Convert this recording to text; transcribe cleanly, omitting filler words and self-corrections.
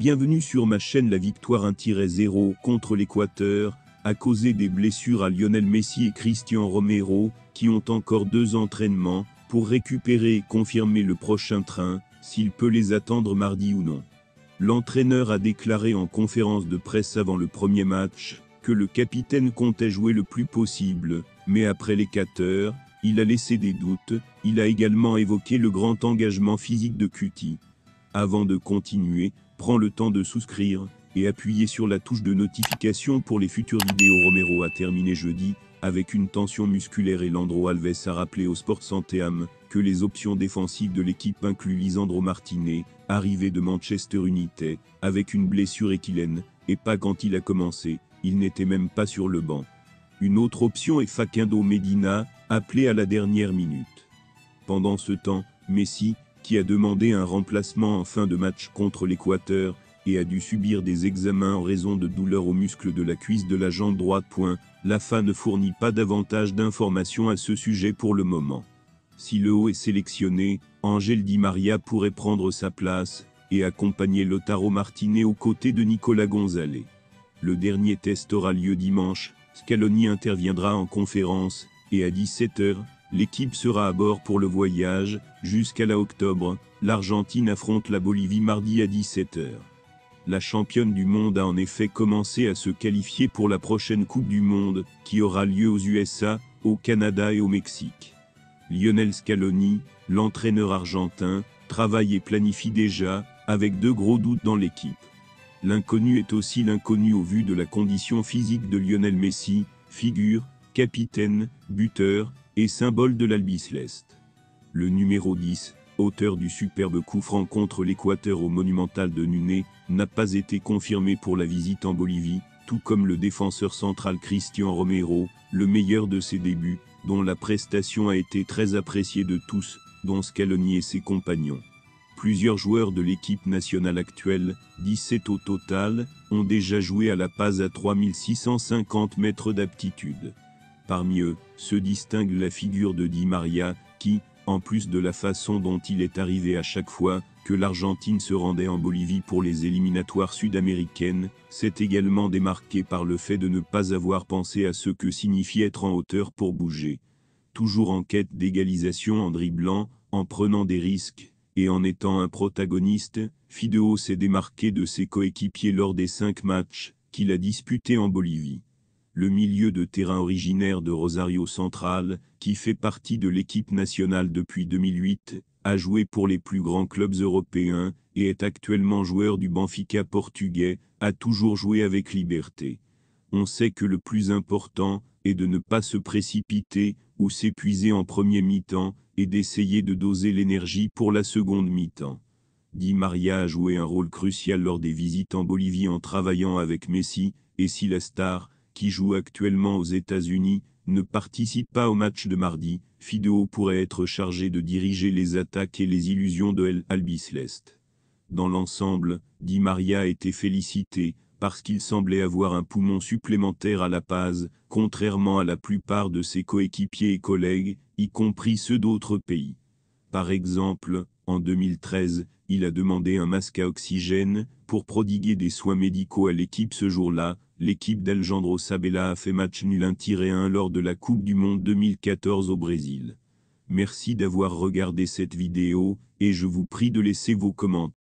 Bienvenue sur ma chaîne. La victoire 1-0 contre l'Équateur a causé des blessures à Lionel Messi et Cristian Romero, qui ont encore 2 entraînements pour récupérer et confirmer le prochain train, s'il peut les attendre mardi ou non. L'entraîneur a déclaré en conférence de presse avant le premier match que le capitaine comptait jouer le plus possible, mais après l'Équateur, il a laissé des doutes. Il a également évoqué le grand engagement physique de Cuti. Avant de continuer, prends le temps de souscrire et appuyer sur la touche de notification pour les futures vidéos. Romero a terminé jeudi avec une tension musculaire et Landro Alves a rappelé au Sport Santéam que les options défensives de l'équipe incluent Lisandro Martinez, arrivé de Manchester United, avec une blessure équilienne, et pas quand il a commencé, il n'était même pas sur le banc. Une autre option est Facundo Medina, appelé à la dernière minute. Pendant ce temps, Messi, qui a demandé un remplacement en fin de match contre l'Équateur, et a dû subir des examens en raison de douleurs aux muscles de la cuisse de la jambe droite. L'AFA ne fournit pas davantage d'informations à ce sujet pour le moment. Si le haut est sélectionné, Ángel Di María pourrait prendre sa place, et accompagner Lautaro Martinez aux côtés de Nicolas González. Le dernier test aura lieu dimanche, Scaloni interviendra en conférence, et à 17 h, l'équipe sera à bord pour le voyage. Jusqu'à la octobre, l'Argentine affronte la Bolivie mardi à 17 h. La championne du monde a en effet commencé à se qualifier pour la prochaine Coupe du Monde, qui aura lieu aux USA, au Canada et au Mexique. Lionel Scaloni, l'entraîneur argentin, travaille et planifie déjà, avec 2 gros doutes dans l'équipe. L'inconnu est aussi l'inconnu au vu de la condition physique de Lionel Messi, figure, capitaine, buteur, et symbole de l'Albiceleste. Le numéro 10, auteur du superbe coup franc contre l'Équateur au Monumental de Nunes, n'a pas été confirmé pour la visite en Bolivie, tout comme le défenseur central Cristian Romero, le meilleur de ses débuts, dont la prestation a été très appréciée de tous, dont Scaloni et ses compagnons. Plusieurs joueurs de l'équipe nationale actuelle, 17 au total, ont déjà joué à La Paz à 3650 mètres d'altitude. Parmi eux, se distingue la figure de Di María, qui, en plus de la façon dont il est arrivé à chaque fois que l'Argentine se rendait en Bolivie pour les éliminatoires sud-américaines, s'est également démarqué par le fait de ne pas avoir pensé à ce que signifie être en hauteur pour bouger. Toujours en quête d'égalisation en dribblant, en prenant des risques, et en étant un protagoniste, Fideo s'est démarqué de ses coéquipiers lors des 5 matchs qu'il a disputés en Bolivie. Le milieu de terrain originaire de Rosario Central, qui fait partie de l'équipe nationale depuis 2008, a joué pour les plus grands clubs européens, et est actuellement joueur du Benfica portugais, a toujours joué avec liberté. On sait que le plus important est de ne pas se précipiter, ou s'épuiser en premier mi-temps, et d'essayer de doser l'énergie pour la seconde mi-temps. Di María a joué un rôle crucial lors des visites en Bolivie en travaillant avec Messi, et si la star, qui joue actuellement aux États-Unis, ne participe pas au match de mardi, Fideo pourrait être chargé de diriger les attaques et les illusions de l'Albiceleste. Dans l'ensemble, Di María a été félicité, parce qu'il semblait avoir un poumon supplémentaire à La Paz, contrairement à la plupart de ses coéquipiers et collègues, y compris ceux d'autres pays. Par exemple, en 2013, il a demandé un masque à oxygène pour prodiguer des soins médicaux à l'équipe. Ce jour-là, l'équipe d'Alejandro Sabella a fait match nul 1-1 lors de la Coupe du Monde 2014 au Brésil. Merci d'avoir regardé cette vidéo, et je vous prie de laisser vos commentaires.